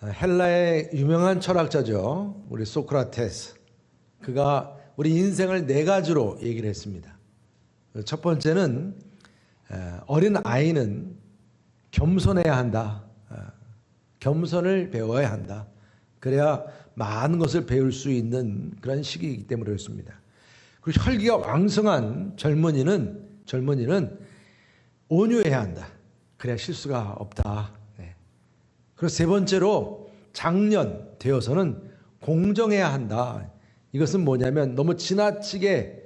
헬라의 유명한 철학자죠. 우리 소크라테스. 그가 우리 인생을 네 가지로 얘기를 했습니다. 첫 번째는 어린 아이는 겸손해야 한다. 겸손을 배워야 한다. 그래야 많은 것을 배울 수 있는 그런 시기이기 때문에 그렇습니다. 그리고 혈기가 왕성한 젊은이는 온유해야 한다. 그래야 실수가 없다. 그리고 세 번째로 장년 되어서는 공정해야 한다. 이것은 뭐냐면 너무 지나치게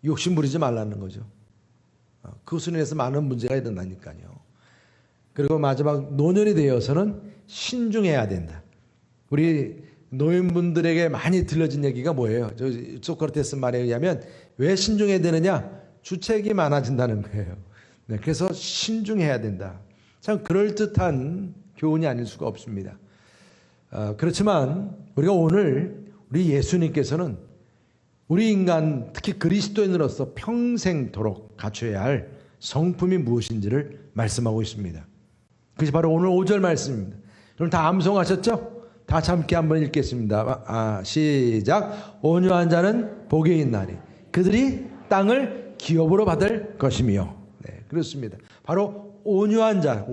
욕심부리지 말라는 거죠. 그것으로 인해서 많은 문제가 일어나니까요. 그리고 마지막 노년이 되어서는 신중해야 된다. 우리 노인분들에게 많이 들려진 얘기가 뭐예요? 소크라테스 말에 의하면 왜 신중해야 되느냐? 주책이 많아진다는 거예요. 그래서 신중해야 된다. 참 그럴듯한 교훈이 아닐 수가 없습니다. 그렇지만 우리가 오늘 우리 예수님께서는 우리 인간 특히 그리스도인으로서 평생도록 갖춰야 할 성품이 무엇인지를 말씀하고 있습니다. 그것이 바로 오늘 5절 말씀입니다. 여러분 다 암송하셨죠? 다 함께 한번 읽겠습니다. 시작. 온유한 자는 복이 있나니 그들이 땅을 기업으로 받을 것이며. 네, 그렇습니다. 바로 온유한 자라.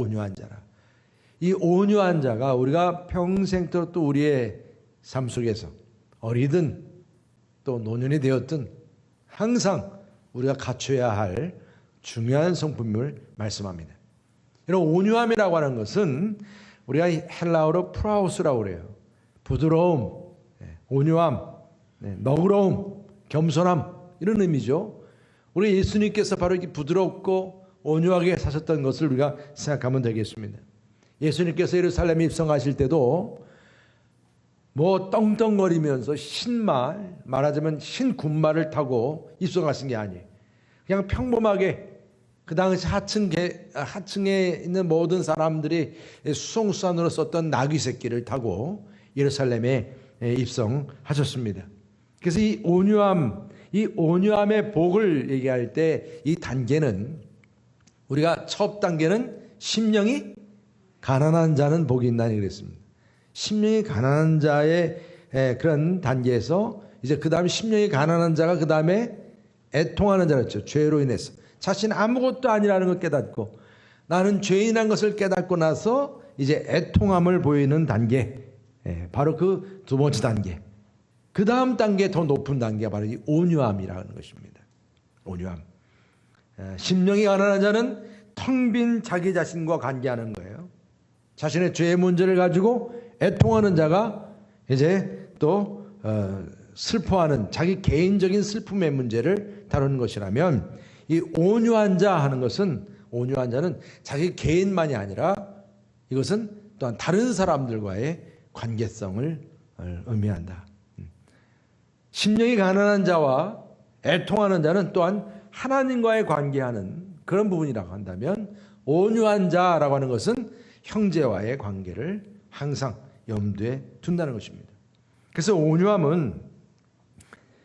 이 온유한 자가 우리가 평생도록 또 우리의 삶 속에서 어리든 또 노년이 되었든 항상 우리가 갖춰야 할 중요한 성품을 말씀합니다. 이런 온유함이라고 하는 것은 우리가 헬라어로 프라우스라고 그래요. 부드러움, 온유함, 너그러움, 겸손함 이런 의미죠. 우리 예수님께서 바로 이렇게 부드럽고 온유하게 사셨던 것을 우리가 생각하면 되겠습니다. 예수님께서 예루살렘에 입성하실 때도 뭐 떵떵거리면서 신말, 말하자면 신군말을 타고 입성하신 게 아니에요. 그냥 평범하게 그 당시 하층에 있는 모든 사람들이 수송수단으로 썼던 나귀 새끼를 타고 예루살렘에 입성하셨습니다. 그래서 이 온유함의 복을 얘기할 때 이 단계는 우리가 첫 단계는 심령이 가난한 자는 복이 있나니 그랬습니다. 심령이 가난한 자의 그런 단계에서 이제 그 다음에 심령이 가난한 자가 그 다음에 애통하는 자였죠. 죄로 인해서 자신 아무것도 아니라는 걸 깨닫고 나는 죄인한 것을 깨닫고 나서 이제 애통함을 보이는 단계, 바로 그 두 번째 단계. 그 다음 단계 더 높은 단계가 바로 이 온유함이라는 것입니다. 온유함. 심령이 가난한 자는 텅 빈 자기 자신과 관계하는 거예요. 자신의 죄의 문제를 가지고 애통하는 자가 이제 또 슬퍼하는 자기 개인적인 슬픔의 문제를 다루는 것이라면 이 온유한 자 하는 것은 온유한 자는 자기 개인만이 아니라 이것은 또한 다른 사람들과의 관계성을 의미한다. 심령이 가난한 자와 애통하는 자는 또한 하나님과의 관계하는 그런 부분이라고 한다면 온유한 자라고 하는 것은 형제와의 관계를 항상 염두에 둔다는 것입니다. 그래서 온유함은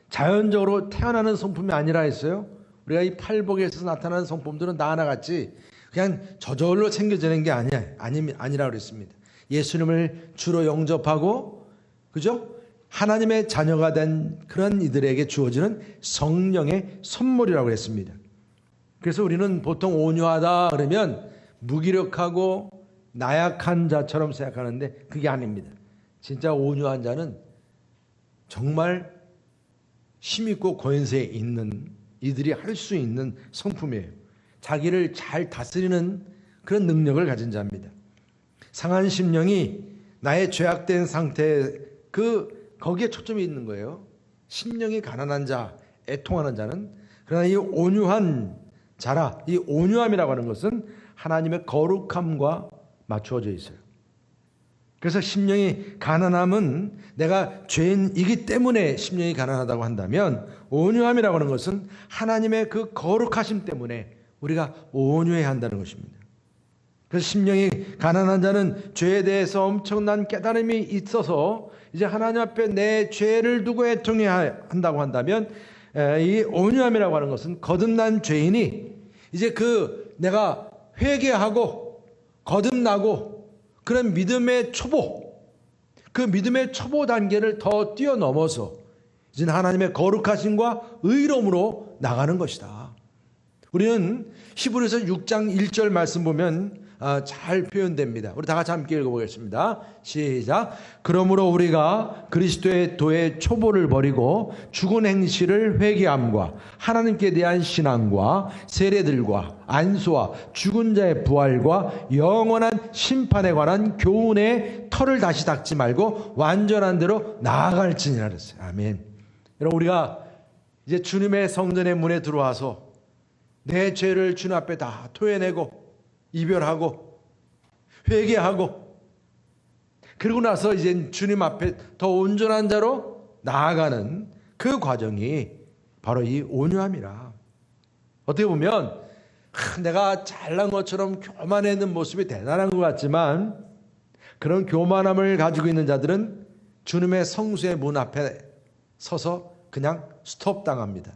자연적으로 태어나는 성품이 아니라 했어요. 우리가 이 팔복에서 나타나는 성품들은 다 하나같이 그냥 저절로 생겨지는 게 아니라 그랬습니다. 예수님을 주로 영접하고 그죠? 하나님의 자녀가 된 그런 이들에게 주어지는 성령의 선물이라고 했습니다. 그래서 우리는 보통 온유하다 그러면 무기력하고 나약한 자처럼 생각하는데 그게 아닙니다. 진짜 온유한 자는 정말 힘있고 권세 있는 이들이 할 수 있는 성품이에요. 자기를 잘 다스리는 그런 능력을 가진 자입니다. 상한 심령이 나의 죄악된 상태 거기에 초점이 있는 거예요. 심령이 가난한 자, 애통하는 자는 그러나 이 온유한 자라 이 온유함이라고 하는 것은 하나님의 거룩함과 맞추어져 있어요. 그래서 심령이 가난함은 내가 죄인이기 때문에 심령이 가난하다고 한다면 온유함이라고 하는 것은 하나님의 그 거룩하심 때문에 우리가 온유해야 한다는 것입니다. 그래서 심령이 가난한 자는 죄에 대해서 엄청난 깨달음이 있어서 이제 하나님 앞에 내 죄를 두고 애통해야 한다고 한다면 이 온유함이라고 하는 것은 거듭난 죄인이 이제 내가 회개하고 거듭나고 그런 믿음의 초보, 그 믿음의 초보 단계를 더 뛰어넘어서 이제는 하나님의 거룩하심과 의로움으로 나가는 것이다. 우리는 히브리서 6장 1절 말씀 보면 잘 표현됩니다. 우리 다 같이 함께 읽어보겠습니다. 시작. 그러므로 우리가 그리스도의 도의 초보를 버리고 죽은 행실을 회개함과 하나님께 대한 신앙과 세례들과 안수와 죽은 자의 부활과 영원한 심판에 관한 교훈의 털을 다시 닦지 말고 완전한 대로 나아갈지니라 그랬어요. 아멘. 여러분, 우리가 이제 주님의 성전의 문에 들어와서 내 죄를 주님 앞에 다 토해내고 이별하고 회개하고 그러고 나서 이제 주님 앞에 더 온전한 자로 나아가는 그 과정이 바로 이 온유함이라. 어떻게 보면 내가 잘난 것처럼 교만해는 모습이 대단한 것 같지만 그런 교만함을 가지고 있는 자들은 주님의 성수의 문 앞에 서서 그냥 스톱 당합니다.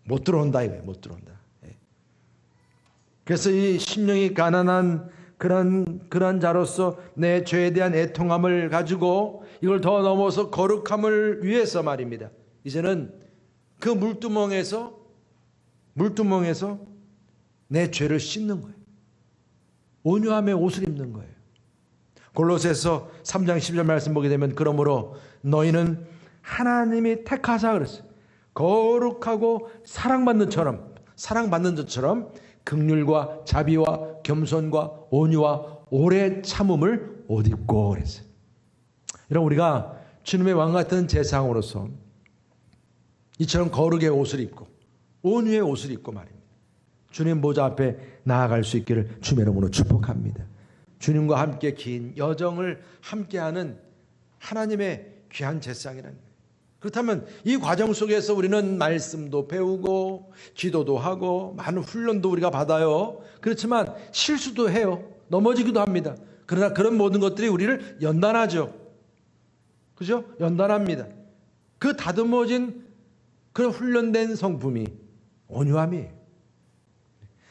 못 들어온다 이거예요. 못 들어온다. 그래서 이 심령이 가난한 그런 자로서 내 죄에 대한 애통함을 가지고 이걸 더 넘어서 거룩함을 위해서 말입니다. 이제는 그 물두멍에서 내 죄를 씻는 거예요. 온유함의 옷을 입는 거예요. 골로새서 3장 10절 말씀 보게 되면 그러므로 너희는 하나님이 택하사 그랬어요. 거룩하고 사랑받는 것처럼 긍휼과 자비와 겸손과 온유와 오래 참음을 옷 입고 그랬어요. 이런 우리가 주님의 왕 같은 제사장으로서 이처럼 거룩의 옷을 입고 온유의 옷을 입고 말입니다. 주님 보좌 앞에 나아갈 수 있기를 주님의 이름으로 축복합니다. 주님과 함께 긴 여정을 함께하는 하나님의 귀한 제사장이라는 거예요. 그렇다면 이 과정 속에서 우리는 말씀도 배우고 기도도 하고 많은 훈련도 우리가 받아요. 그렇지만 실수도 해요. 넘어지기도 합니다. 그러나 그런 모든 것들이 우리를 연단하죠. 그죠? 연단합니다. 그 다듬어진 그런 훈련된 성품이 온유함이에요.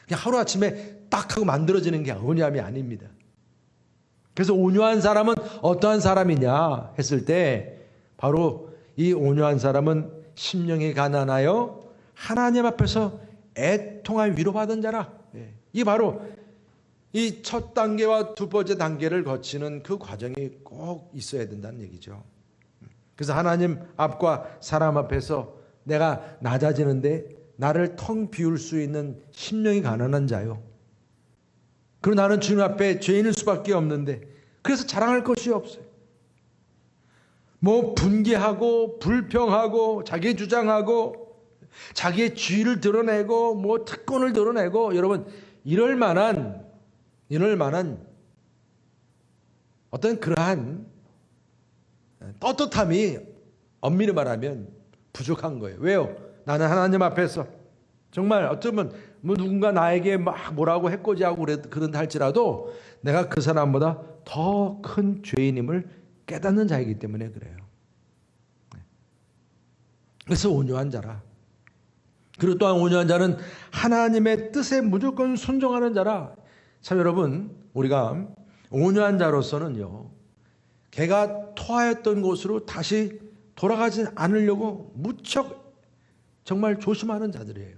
그냥 하루아침에 딱 하고 만들어지는 게 온유함이 아닙니다. 그래서 온유한 사람은 어떠한 사람이냐 했을 때 바로 이 온유한 사람은 심령이 가난하여 하나님 앞에서 애통하여 위로받은 자라. 이 바로 이 첫 단계와 두 번째 단계를 거치는 그 과정이 꼭 있어야 된다는 얘기죠. 그래서 하나님 앞과 사람 앞에서 내가 낮아지는데 나를 텅 비울 수 있는 심령이 가난한 자요. 그리고 나는 주님 앞에 죄인일 수밖에 없는데 그래서 자랑할 것이 없어요. 뭐 분개하고 불평하고 자기 주장하고 자기의 지위를 드러내고 뭐 특권을 드러내고 여러분 이럴 만한 어떤 그러한 떳떳함이 엄밀히 말하면 부족한 거예요. 왜요? 나는 하나님 앞에서 정말 어쩌면 뭐 누군가 나에게 막 뭐라고 해코지하고 그런다 할지라도 내가 그 사람보다 더 큰 죄인임을 깨닫는 자이기 때문에 그래요. 그래서 온유한 자라. 그리고 또한 온유한 자는 하나님의 뜻에 무조건 순종하는 자라. 참 여러분 우리가 온유한 자로서는요 걔가 토하였던 곳으로 다시 돌아가지 않으려고 무척 정말 조심하는 자들이에요.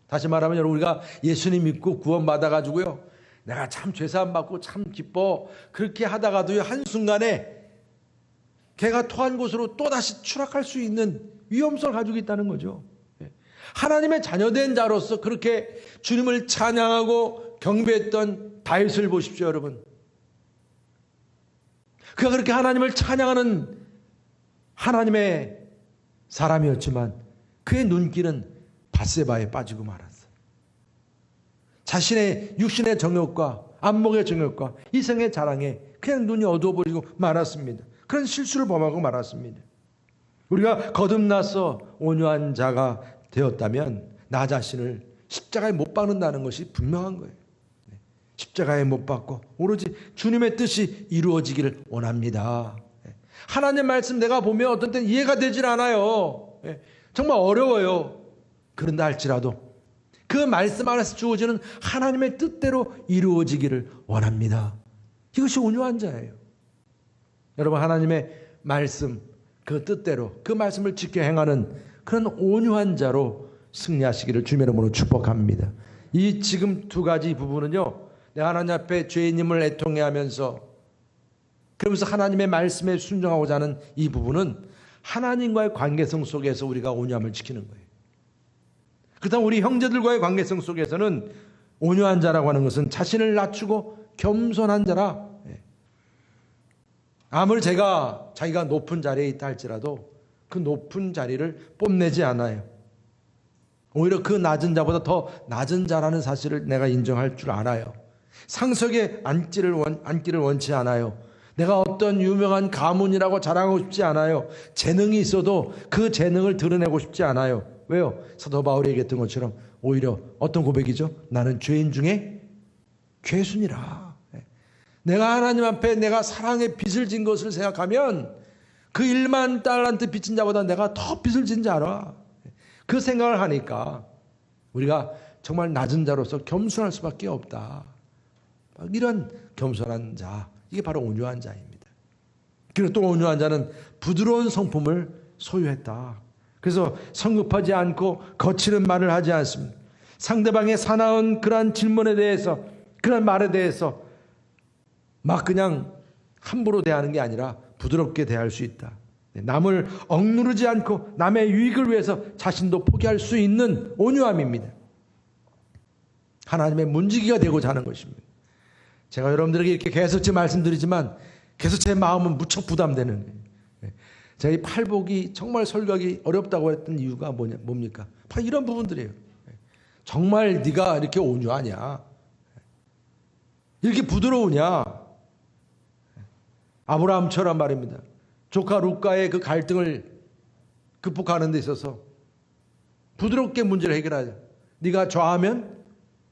다시 말하면 여러분 우리가 예수님 믿고 구원받아 가지고요 내가 참 죄사함 받고 참 기뻐 그렇게 하다가도 한순간에 걔가 토한 곳으로 또다시 추락할 수 있는 위험성을 가지고 있다는 거죠. 하나님의 자녀된 자로서 그렇게 주님을 찬양하고 경배했던 다윗을 보십시오. 여러분 그가 그렇게 하나님을 찬양하는 하나님의 사람이었지만 그의 눈길은 밧세바에 빠지고 말았어요. 자신의 육신의 정욕과 안목의 정욕과 이생의 자랑에 그냥 눈이 어두워버리고 말았습니다. 그런 실수를 범하고 말았습니다. 우리가 거듭나서 온유한 자가 되었다면 나 자신을 십자가에 못 박는다는 것이 분명한 거예요. 십자가에 못 박고 오로지 주님의 뜻이 이루어지기를 원합니다. 하나님 말씀 내가 보면 어떤 때는 이해가 되질 않아요. 정말 어려워요. 그런다 할지라도 그 말씀 안에서 주어지는 하나님의 뜻대로 이루어지기를 원합니다. 이것이 온유한 자예요. 여러분, 하나님의 말씀, 그 뜻대로 그 말씀을 지켜 행하는 그런 온유한 자로 승리하시기를 주님의 이름으로 축복합니다. 이 지금 두 가지 부분은요, 내가 하나님 앞에 죄인임을 애통해 하면서 그러면서 하나님의 말씀에 순종하고자 하는 이 부분은 하나님과의 관계성 속에서 우리가 온유함을 지키는 거예요. 그렇다면 우리 형제들과의 관계성 속에서는 온유한 자라고 하는 것은 자신을 낮추고 겸손한 자라. 아무리 자기가 높은 자리에 있다 할지라도 그 높은 자리를 뽐내지 않아요. 오히려 그 낮은 자보다 더 낮은 자라는 사실을 내가 인정할 줄 알아요. 상석에 앉기를 원치 않아요. 내가 어떤 유명한 가문이라고 자랑하고 싶지 않아요. 재능이 있어도 그 재능을 드러내고 싶지 않아요. 왜요? 사도 바울이 얘기했던 것처럼 오히려 어떤 고백이죠? 나는 죄인 중에 괴순이라. 내가 하나님 앞에 내가 사랑의 빚을 진 것을 생각하면 그 1만 달란트 빚진 자보다 내가 더 빚을 진 자라. 그 생각을 하니까 우리가 정말 낮은 자로서 겸손할 수밖에 없다. 이런 겸손한 자, 이게 바로 온유한 자입니다. 그리고 또 온유한 자는 부드러운 성품을 소유했다. 그래서 성급하지 않고 거칠은 말을 하지 않습니다. 상대방의 사나운 그러한 질문에 대해서, 그런 말에 대해서 막 그냥 함부로 대하는 게 아니라 부드럽게 대할 수 있다. 남을 억누르지 않고 남의 유익을 위해서 자신도 포기할 수 있는 온유함입니다. 하나님의 문지기가 되고자 하는 것입니다. 제가 여러분들에게 이렇게 계속 말씀드리지만 계속 제 마음은 무척 부담되는 거예요. 제가 이 팔복이 정말 설교하기 어렵다고 했던 이유가 뭡니까? 바로 이런 부분들이에요. 정말 네가 이렇게 온유하냐? 이렇게 부드러우냐? 아브라함처럼 말입니다. 조카 룻과의 그 갈등을 극복하는 데 있어서 부드럽게 문제를 해결하자. 네가 좌하면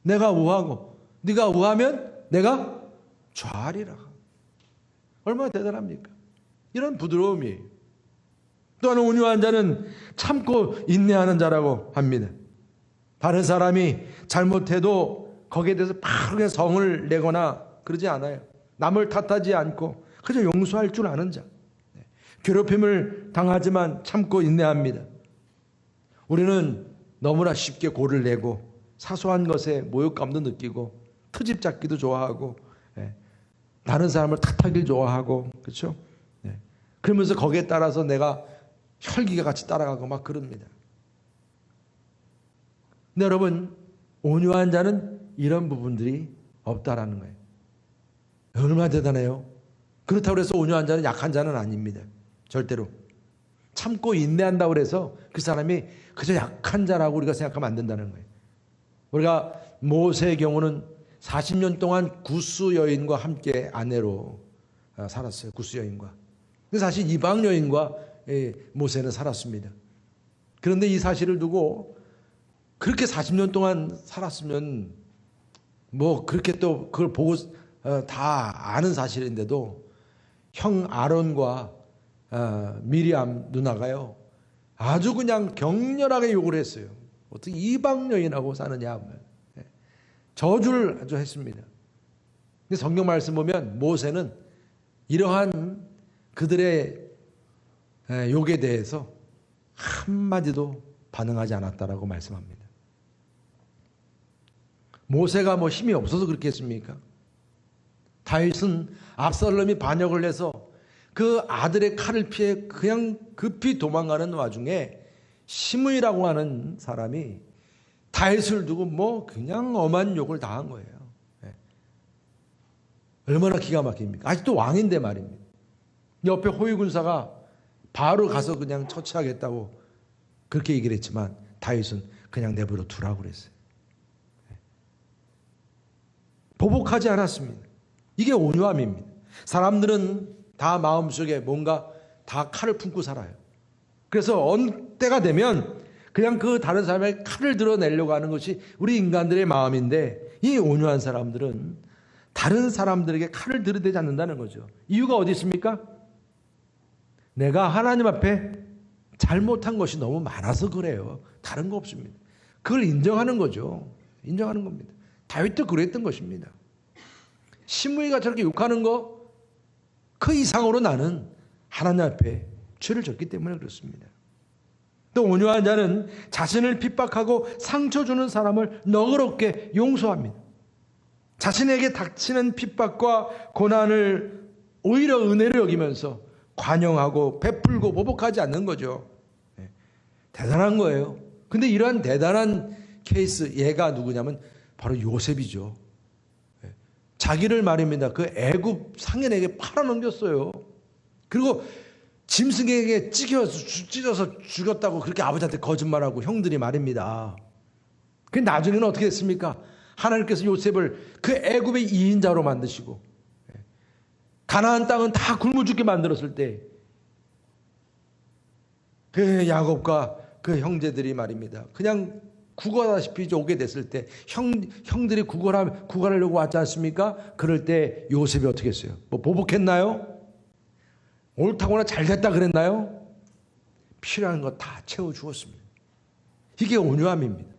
내가 우하고 네가 우하면 내가 좌하리라. 얼마나 대단합니까? 이런 부드러움이에요. 또한 온유한 자는 참고 인내하는 자라고 합니다. 다른 사람이 잘못해도 거기에 대해서 바로 그냥 성을 내거나 그러지 않아요. 남을 탓하지 않고 그저 용서할 줄 아는 자. 괴롭힘을 당하지만 참고 인내합니다. 우리는 너무나 쉽게 고를 내고 사소한 것에 모욕감도 느끼고 트집 잡기도 좋아하고 다른 사람을 탓하길 좋아하고 그렇죠? 그러면서 거기에 따라서 내가 혈기가 같이 따라가고 막 그럽니다. 근데 여러분, 온유한 자는 이런 부분들이 없다라는 거예요. 얼마나 대단해요. 그렇다고 해서 온유한 자는 약한 자는 아닙니다. 절대로. 참고 인내한다고 해서 그 사람이 그저 약한 자라고 우리가 생각하면 안 된다는 거예요. 우리가 모세의 경우는 40년 동안 구스 여인과 함께 아내로 살았어요. 구스 여인과. 근데 사실 이방 여인과 모세는 살았습니다. 그런데 이 사실을 두고 그렇게 40년 동안 살았으면 뭐 그렇게 또 그걸 보고 다 아는 사실인데도 형 아론과 미리암 누나가요 아주 그냥 격렬하게 욕을 했어요. 어떻게 이방 여인하고 사느냐, 저주를 아주 했습니다. 근데 성경 말씀 보면 모세는 이러한 그들의 욕에 대해서 한마디도 반응하지 않았다라고 말씀합니다. 모세가 뭐 힘이 없어서 그렇게 했습니까? 다윗은 압살롬이 반역을 해서 그 아들의 칼을 피해 그냥 급히 도망가는 와중에 시므이라고 하는 사람이 다윗을 두고 뭐 그냥 엄한 욕을 당한 거예요. 얼마나 기가 막힙니까? 아직도 왕인데 말입니다. 옆에 호위 군사가 바로 가서 그냥 처치하겠다고 그렇게 얘기를 했지만 다윗은 그냥 내버려 두라고 그랬어요. 보복하지 않았습니다. 이게 온유함입니다. 사람들은 다 마음속에 뭔가 다 칼을 품고 살아요. 그래서 어느 때가 되면 그냥 그 다른 사람의 칼을 드러내려고 하는 것이 우리 인간들의 마음인데 이 온유한 사람들은 다른 사람들에게 칼을 들이대지 않는다는 거죠. 이유가 어디 있습니까? 내가 하나님 앞에 잘못한 것이 너무 많아서 그래요. 다른 거 없습니다. 그걸 인정하는 거죠. 인정하는 겁니다. 다윗도 그랬던 것입니다. 시므이가 저렇게 욕하는 거 그 이상으로 나는 하나님 앞에 죄를 졌기 때문에 그렇습니다. 또 온유한 자는 자신을 핍박하고 상처 주는 사람을 너그럽게 용서합니다. 자신에게 닥치는 핍박과 고난을 오히려 은혜로 여기면서 관용하고 베풀고 보복하지 않는 거죠. 대단한 거예요. 근데 이러한 대단한 케이스, 얘가 누구냐면 바로 요셉이죠. 자기를 말입니다. 그 애굽 상인에게 팔아넘겼어요. 그리고 짐승에게 찢어서 죽였다고 그렇게 아버지한테 거짓말하고 형들이 말입니다. 그 나중에는 어떻게 됐습니까? 하나님께서 요셉을 그 애굽의 2인자로 만드시고 가나안 땅은 다 굶어 죽게 만들었을 때 그 야곱과 그 형제들이 말입니다. 그냥 구걸하다시피 오게 됐을 때 형들이 구걸하려고 왔지 않습니까? 그럴 때 요셉이 어떻게 했어요? 뭐 보복했나요? 옳다거나 잘됐다 그랬나요? 필요한 거 다 채워주었습니다. 이게 온유함입니다.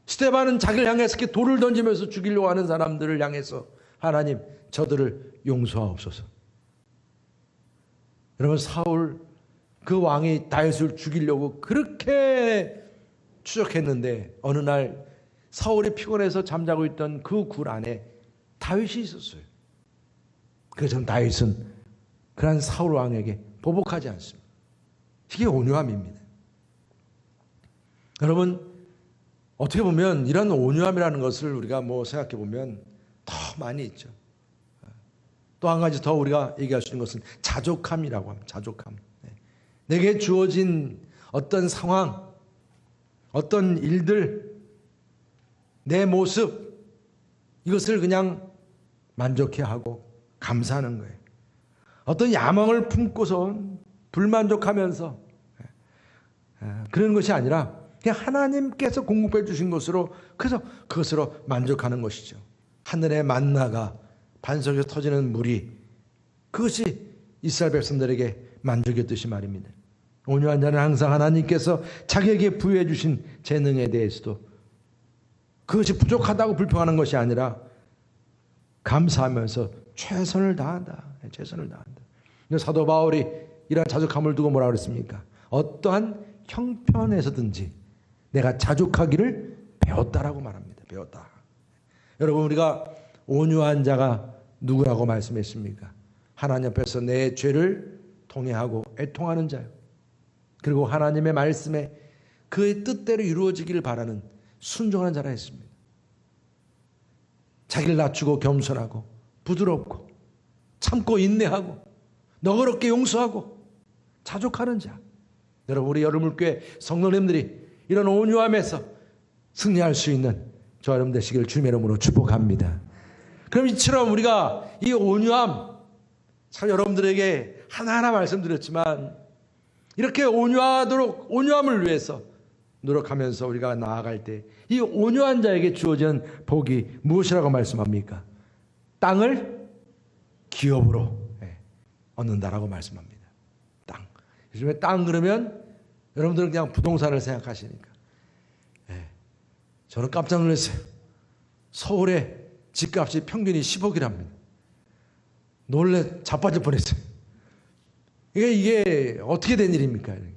스데반은 자기를 향해서 이렇게 돌을 던지면서 죽이려고 하는 사람들을 향해서 하나님 저들을 용서하옵소서. 여러분 사울 그 왕이 다윗을 죽이려고 그렇게 추적했는데 어느 날 사울이 피곤해서 잠자고 있던 그 굴 안에 다윗이 있었어요. 그래서 다윗은 그런 사울 왕에게 보복하지 않습니다. 이게 온유함입니다. 여러분 어떻게 보면 이런 온유함이라는 것을 우리가 뭐 생각해 보면 더 많이 있죠. 또 한 가지 더 우리가 얘기할 수 있는 것은 자족함이라고 합니다. 자족함. 내게 주어진 어떤 상황, 어떤 일들, 내 모습 이것을 그냥 만족해하고 감사하는 거예요. 어떤 야망을 품고서 불만족하면서 그런 것이 아니라 그냥 하나님께서 공급해 주신 것으로 그래서 그것으로 만족하는 것이죠. 하늘의 만나가 반석에서 터지는 물이 그것이 이스라엘 백성들에게 만족이었듯이 말입니다. 온유한 자는 항상 하나님께서 자기에게 부여해 주신 재능에 대해서도 그것이 부족하다고 불평하는 것이 아니라 감사하면서 최선을 다한다. 최선을 다한다. 사도 바울이 이러한 자족함을 두고 뭐라고 그랬습니까? 어떠한 형편에서든지 내가 자족하기를 배웠다라고 말합니다. 배웠다. 여러분 우리가 온유한 자가 누구라고 말씀했습니까? 하나님 앞에서 내 죄를 통회하고 애통하는 자요. 그리고 하나님의 말씀에 그의 뜻대로 이루어지기를 바라는 순종하는 자라 했습니다. 자기를 낮추고 겸손하고 부드럽고 참고 인내하고 너그럽게 용서하고 자족하는 자. 여러분 우리 여러분께 성도님들이 이런 온유함에서 승리할 수 있는 저 여러분 되시기를 주님의 이름으로 축복합니다. 그럼 이처럼 우리가 이 온유함 참 여러분들에게 하나하나 말씀드렸지만 이렇게 온유함을 위해서 노력하면서 우리가 나아갈 때 이 온유한 자에게 주어지는 복이 무엇이라고 말씀합니까? 땅을 기업으로 얻는다라고 말씀합니다. 땅. 요즘에 땅 그러면 여러분들은 그냥 부동산을 생각하시니까. 저는 깜짝 놀랐어요. 서울에 집값이 평균이 10억이랍니다. 놀래 자빠질 뻔했어요. 이게 어떻게 된 일입니까? 그러니까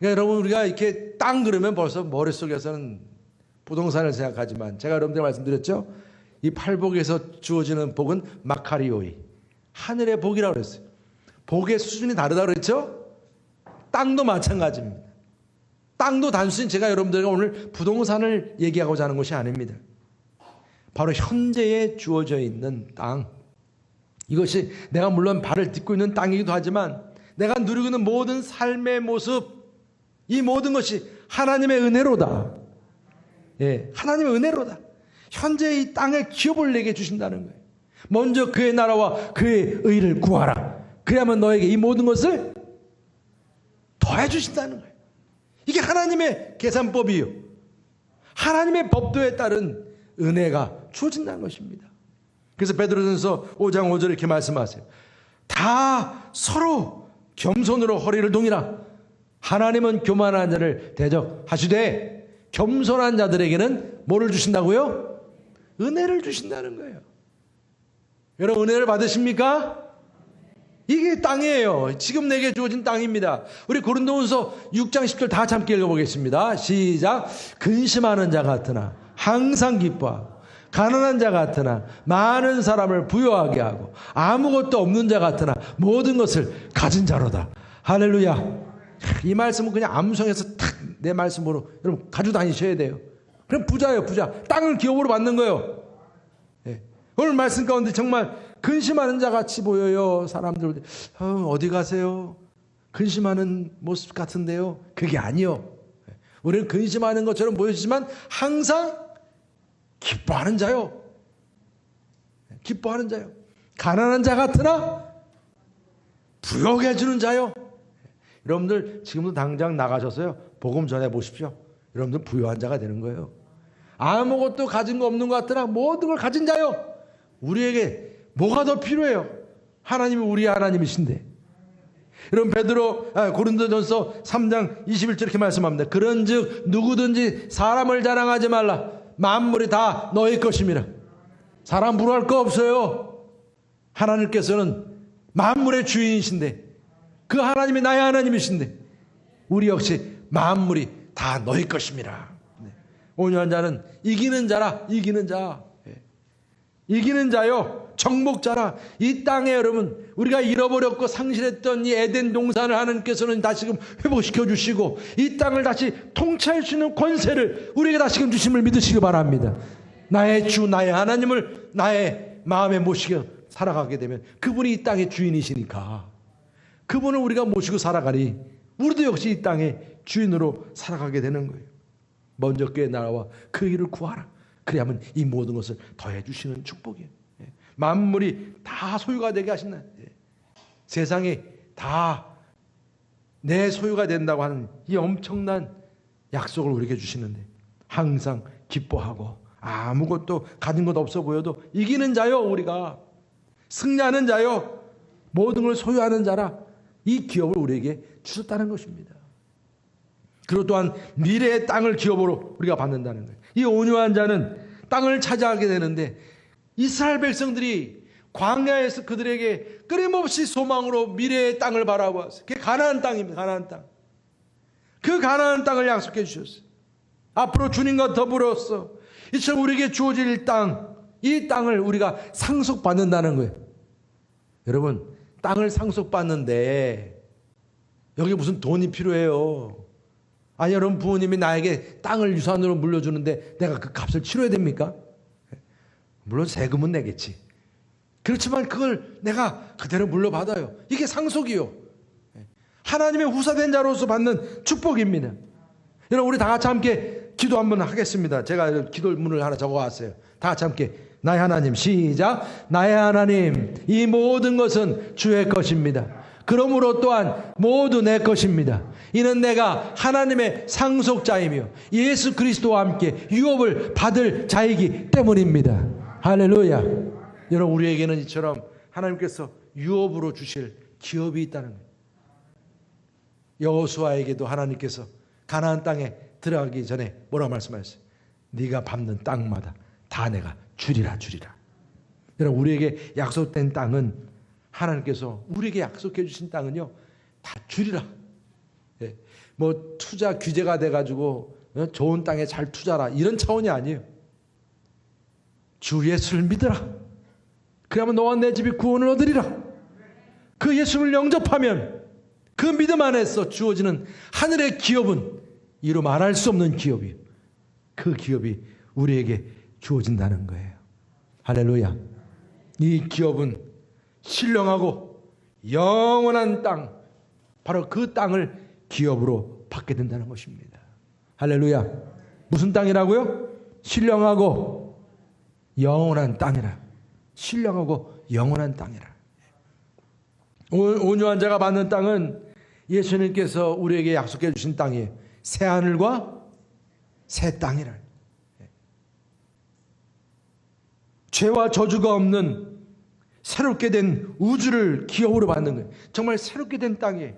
여러분 우리가 이렇게 땅 그러면 벌써 머릿속에서는 부동산을 생각하지만 제가 여러분들 말씀드렸죠. 이 팔복에서 주어지는 복은 마카리오이 하늘의 복이라고 그랬어요. 복의 수준이 다르다고 그랬죠. 땅도 마찬가지입니다. 땅도 단순히 제가 여러분들과 오늘 부동산을 얘기하고자 하는 것이 아닙니다. 바로 현재에 주어져 있는 땅. 이것이 내가 물론 발을 딛고 있는 땅이기도 하지만 내가 누리고 있는 모든 삶의 모습, 이 모든 것이 하나님의 은혜로다. 하나님의 은혜로다. 현재 이 땅에 기업을 내게 주신다는 거예요. 먼저 그의 나라와 그의 의를 구하라. 그래야만 너에게 이 모든 것을 더해 주신다는 거예요. 이게 하나님의 계산법이요. 하나님의 법도에 따른 은혜가 주어진다는 것입니다. 그래서 베드로전서 5장 5절에 이렇게 말씀하세요. 다 서로 겸손으로 허리를 동이라. 하나님은 교만한 자를 대적하시되 겸손한 자들에게는 뭐를 주신다고요? 은혜를 주신다는 거예요. 여러분 은혜를 받으십니까? 이게 땅이에요. 지금 내게 주어진 땅입니다. 우리 고린도후서 6장 10절 다 함께 읽어보겠습니다. 시작. 근심하는 자 같으나 항상 기뻐하고 가난한 자 같으나 많은 사람을 부유하게 하고 아무것도 없는 자 같으나 모든 것을 가진 자로다. 할렐루야. 이 말씀은 그냥 암송해서 탁 내 말씀으로 여러분 가지고 다니셔야 돼요. 그럼 부자예요. 부자. 땅을 기업으로 받는 거예요. 네. 오늘 말씀 가운데 정말 근심하는 자 같이 보여요. 사람들 어디 가세요? 근심하는 모습 같은데요. 그게 아니요. 우리는 근심하는 것처럼 보여지지만 항상 기뻐하는 자요. 기뻐하는 자요. 가난한 자 같으나 부유하게 해주는 자요. 여러분들 지금도 당장 나가셔서요. 복음 전해 보십시오. 여러분들 부유한 자가 되는 거예요. 아무것도 가진 거 없는 것 같으나 모든 걸 가진 자요. 우리에게 뭐가 더 필요해요? 하나님이 우리의 하나님이신데. 여러분 고린도전서 3장 21절 이렇게 말씀합니다. 그런즉 누구든지 사람을 자랑하지 말라. 만물이 다 너의 것임이라. 사람 부러워할 거 없어요. 하나님께서는 만물의 주인이신데 그 하나님이 나의 하나님이신데 우리 역시 만물이 다 너의 것임이라. 온유한 자는 이기는 자라. 이기는 자. 이기는 자요. 정복자라. 이 땅에 여러분 우리가 잃어버렸고 상실했던 이 에덴 동산을 하나님께서는 다시금 회복시켜 주시고 이 땅을 다시 통치할 수 있는 권세를 우리에게 다시금 주심을 믿으시기 바랍니다. 나의 주 나의 하나님을 나의 마음에 모시고 살아가게 되면 그분이 이 땅의 주인이시니까 그분을 우리가 모시고 살아가니 우리도 역시 이 땅의 주인으로 살아가게 되는 거예요. 먼저 그의 나라와 그 일을 구하라. 그래야만 이 모든 것을 더해 주시는 축복이에요. 만물이 다 소유가 되게 하신다. 세상이 다 내 소유가 된다고 하는 이 엄청난 약속을 우리에게 주시는데 항상 기뻐하고 아무것도 가진 것 없어 보여도 이기는 자요. 우리가 승리하는 자요. 모든 걸 소유하는 자라. 이 기업을 우리에게 주셨다는 것입니다. 그리고 또한 미래의 땅을 기업으로 우리가 받는다는 거예요. 이 온유한 자는 땅을 차지하게 되는데 이스라엘 백성들이 광야에서 그들에게 끊임없이 소망으로 미래의 땅을 바라보았어요. 그게 가나안 땅입니다. 가나안 땅. 그 가나안 땅을 약속해 주셨어요. 앞으로 주님과 더불어서 이처럼 우리에게 주어질 땅, 이 땅을 우리가 상속받는다는 거예요. 여러분 땅을 상속받는데 여기 무슨 돈이 필요해요? 아니 여러분 부모님이 나에게 땅을 유산으로 물려주는데 내가 그 값을 치러야 됩니까? 물론 세금은 내겠지. 그렇지만 그걸 내가 그대로 물려받아요. 이게 상속이요. 하나님의 후사된 자로서 받는 축복입니다. 여러분 우리 다 같이 함께 기도 한번 하겠습니다. 제가 기도문을 하나 적어왔어요. 다 같이 함께 나의 하나님 시작. 나의 하나님 이 모든 것은 주의 것입니다. 그러므로 또한 모두 내 것입니다. 이는 내가 하나님의 상속자이며 예수 그리스도와 함께 유업을 받을 자이기 때문입니다. 할렐루야. 여러분 우리에게는 이처럼 하나님께서 유업으로 주실 기업이 있다는 거예요. 여호수아에게도 하나님께서 가나안 땅에 들어가기 전에 뭐라고 말씀하셨어요? 네가 밟는 땅마다 다 내가 주리라 주리라. 여러분 우리에게 약속된 땅은 하나님께서 우리에게 약속해 주신 땅은요 다 주리라. 예. 뭐 투자 규제가 돼가지고 좋은 땅에 잘 투자라 이런 차원이 아니에요. 주 예수를 믿으라. 그러면 너와 내 집이 구원을 얻으리라. 그 예수를 영접하면 그 믿음 안에서 주어지는 하늘의 기업은 이루 말할 수 없는 기업이에요. 그 기업이 우리에게 주어진다는 거예요. 할렐루야. 이 기업은 신령하고 영원한 땅, 바로 그 땅을 기업으로 받게 된다는 것입니다. 할렐루야. 무슨 땅이라고요? 신령하고 영원한 땅이라. 신령하고 영원한 땅이라. 온유한 자가 받는 땅은 예수님께서 우리에게 약속해 주신 땅이에요. 새 하늘과 새 땅이라. 죄와 저주가 없는 새롭게 된 우주를 기업으로 받는 거예요. 정말 새롭게 된 땅이에요.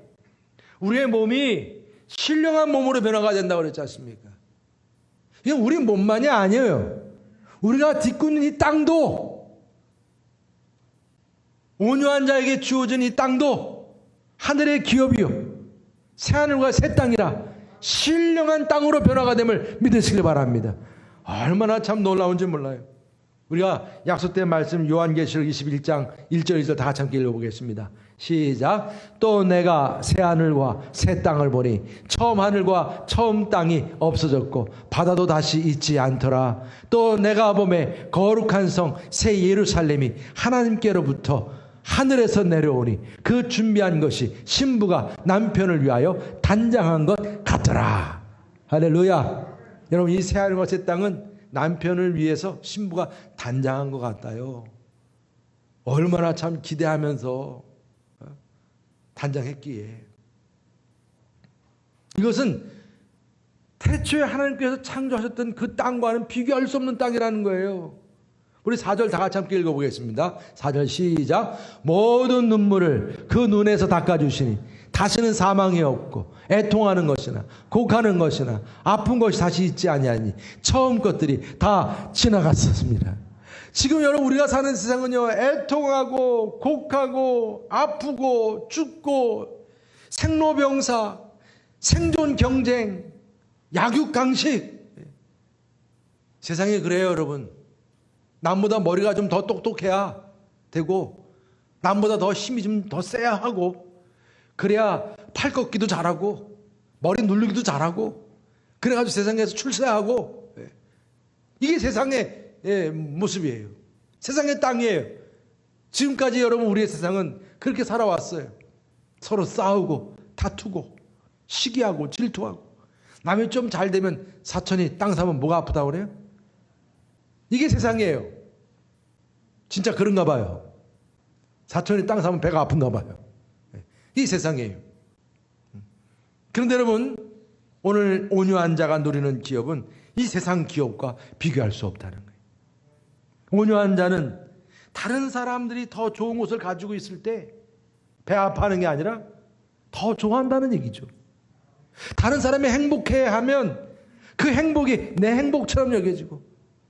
우리의 몸이 신령한 몸으로 변화가 된다고 그랬지 않습니까? 이건 우리 몸만이 아니에요. 우리가 딛고 있는 이 땅도 온유한 자에게 주어진 이 땅도 하늘의 기업이요 새하늘과 새 땅이라 신령한 땅으로 변화가 됨을 믿으시길 바랍니다. 얼마나 참 놀라운지 몰라요. 우리가 약속된 말씀 요한계시록 21장 1절 2절 다 같이 함께 읽어보겠습니다. 시작. 또 내가 새 하늘과 새 땅을 보니 처음 하늘과 처음 땅이 없어졌고 바다도 다시 있지 않더라. 또 내가 보매 거룩한 성 새 예루살렘이 하나님께로부터 하늘에서 내려오니 그 준비한 것이 신부가 남편을 위하여 단장한 것 같더라. 할렐루야. 여러분, 이 새 하늘과 새 땅은 남편을 위해서 신부가 단장한 것 같아요. 얼마나 참 기대하면서 단장했기에. 이것은 태초에 하나님께서 창조하셨던 그 땅과는 비교할 수 없는 땅이라는 거예요. 우리 4절 다 같이 함께 읽어보겠습니다. 4절 시작. 모든 눈물을 그 눈에서 닦아주시니 다시는 사망이 없고 애통하는 것이나 곡하는 것이나 아픈 것이 다시 있지 아니하니 처음 것들이 다 지나갔었습니다. 지금 여러분 우리가 사는 세상은요, 애통하고 곡하고 아프고 죽고 생로병사, 생존 경쟁, 약육강식. 세상이 그래요, 여러분. 남보다 머리가 좀 더 똑똑해야 되고 남보다 더 힘이 좀 더 세야 하고 그래야 팔 꺾기도 잘하고 머리 누르기도 잘하고 그래가지고 세상에서 출세하고. 이게 세상의 모습이에요. 세상의 땅이에요. 지금까지 여러분 우리의 세상은 그렇게 살아왔어요. 서로 싸우고 다투고 시기하고 질투하고. 남이 좀 잘 되면 사촌이 땅 사면 뭐가 아프다고 그래요? 이게 세상이에요. 진짜 그런가 봐요. 사촌이 땅 사면 배가 아픈가 봐요. 이 세상이에요. 그런데 여러분, 오늘 온유한 자가 누리는 기업은 이 세상 기업과 비교할 수 없다는 거예요. 온유한 자는 다른 사람들이 더 좋은 것을 가지고 있을 때 배 아파하는 게 아니라 더 좋아한다는 얘기죠. 다른 사람이 행복해하면 그 행복이 내 행복처럼 여겨지고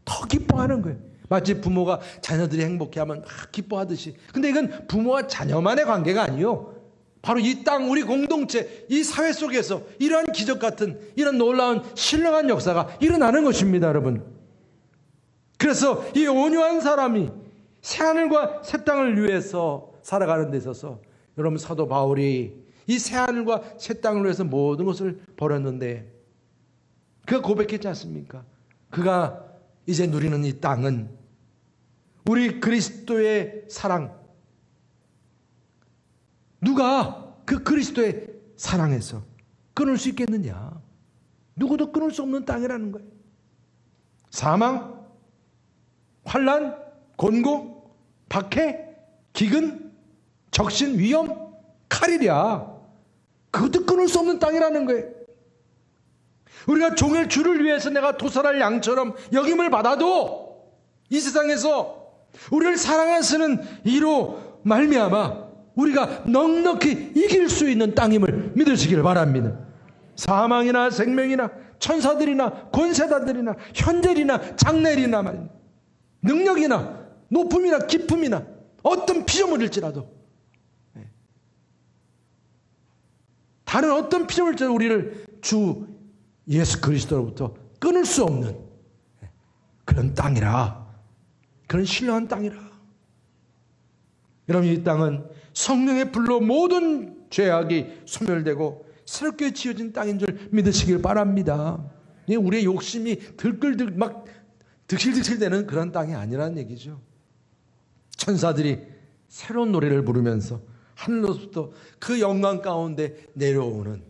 더 기뻐하는 거예요. 마치 부모가 자녀들이 행복해하면 기뻐하듯이. 근데 이건 부모와 자녀만의 관계가 아니요, 바로 이 땅, 우리 공동체, 이 사회 속에서 이러한 기적 같은 이런 놀라운 신령한 역사가 일어나는 것입니다, 여러분. 그래서 이 온유한 사람이 새하늘과 새 땅을 위해서 살아가는 데 있어서, 여러분, 사도 바울이 이 새하늘과 새 땅을 위해서 모든 것을 버렸는데 그가 고백했지 않습니까? 그가 이제 누리는 이 땅은 우리 그리스도의 사랑, 누가 그 그리스도의 사랑에서 끊을 수 있겠느냐? 누구도 끊을 수 없는 땅이라는 거예요. 사망, 환난, 곤고, 박해, 기근, 적신, 위험, 칼이랴. 그것도 끊을 수 없는 땅이라는 거예요. 우리가 종일 주를 위해서 내가 도살할 양처럼 여김을 받아도 이 세상에서 우리를 사랑하시는 이로 말미암아 우리가 넉넉히 이길 수 있는 땅임을 믿으시길 바랍니다. 사망이나 생명이나 천사들이나 권세자들이나 현재이나 장래이나 말입니다. 능력이나 높음이나 깊음이나 어떤 피조물일지라도, 다른 어떤 피조물일지라도 우리를 주 예수 그리스도로부터 끊을 수 없는 그런 땅이라, 그런 신령한 땅이라. 여러분, 이 땅은 성령의 불로 모든 죄악이 소멸되고 새롭게 지어진 땅인 줄 믿으시길 바랍니다. 우리의 욕심이 막 득실득실되는 그런 땅이 아니라는 얘기죠. 천사들이 새로운 노래를 부르면서 하늘로부터 그 영광 가운데 내려오는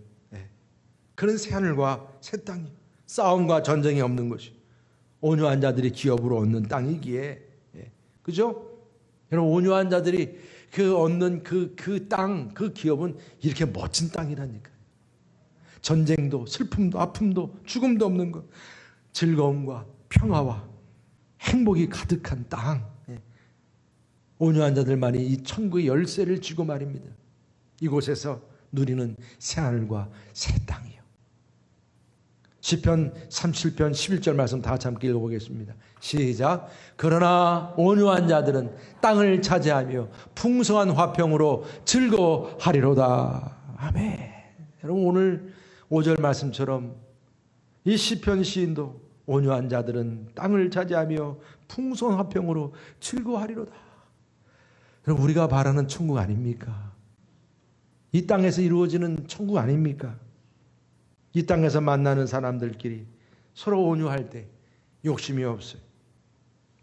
그런 새하늘과 새 땅이, 싸움과 전쟁이 없는 것이 온유한 자들이 기업으로 얻는 땅이기에, 그죠? 여러분, 온유한 자들이 얻는 그 땅, 그 기업은 이렇게 멋진 땅이라니까요. 전쟁도 슬픔도 아픔도 죽음도 없는 것, 즐거움과 평화와 행복이 가득한 땅. 온유한 자들만이 이 천국의 열쇠를 쥐고 말입니다. 이곳에서 누리는 새하늘과 새 땅이요. 시편 37편 11절 말씀 다 같이 함께 읽어보겠습니다. 시작. 그러나 온유한 자들은 땅을 차지하며 풍성한 화평으로 즐거워하리로다. 아멘. 여러분, 오늘 5절 말씀처럼 이 시편 시인도 온유한 자들은 땅을 차지하며 풍성한 화평으로 즐거워하리로다. 여러분, 우리가 바라는 천국 아닙니까? 이 땅에서 이루어지는 천국 아닙니까? 이 땅에서 만나는 사람들끼리 서로 온유할 때 욕심이 없어요.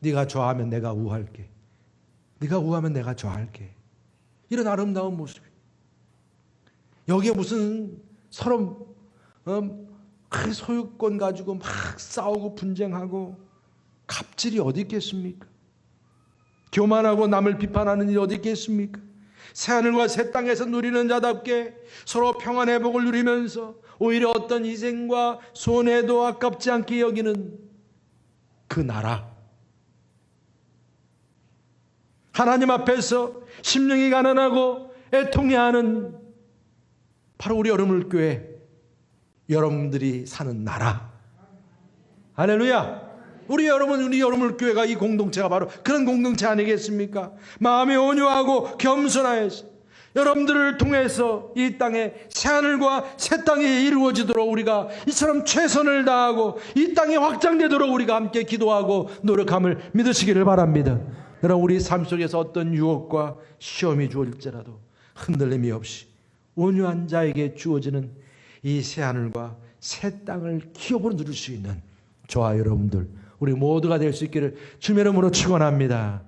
네가 좋아하면 내가 우할게. 네가 우하면 내가 좋아할게. 이런 아름다운 모습이. 여기에 무슨 서로 그 소유권 가지고 막 싸우고 분쟁하고 갑질이 어디 있겠습니까? 교만하고 남을 비판하는 일이 어디 있겠습니까? 새하늘과 새 땅에서 누리는 자답게 서로 평안의 복을 누리면서 오히려 어떤 희생과 손해도 아깝지 않게 여기는 그 나라, 하나님 앞에서 심령이 가난하고 애통해하는 바로 우리 여러분교회 여러분들이 사는 나라. 할렐루야. 우리 여러분교회가 이 공동체가 바로 그런 공동체 아니겠습니까? 마음이 온유하고 겸손하여서 여러분들을 통해서 이 땅에 새하늘과 새 땅이 이루어지도록 우리가 이처럼 최선을 다하고 이 땅이 확장되도록 우리가 함께 기도하고 노력함을 믿으시기를 바랍니다. 여러분, 우리 삶 속에서 어떤 유혹과 시험이 주어질지라도 흔들림이 없이 온유한 자에게 주어지는 이 새하늘과 새 땅을 기업으로 누릴 수 있는 저와 여러분들, 우리 모두가 될 수 있기를 주님의 이름으로 축원합니다.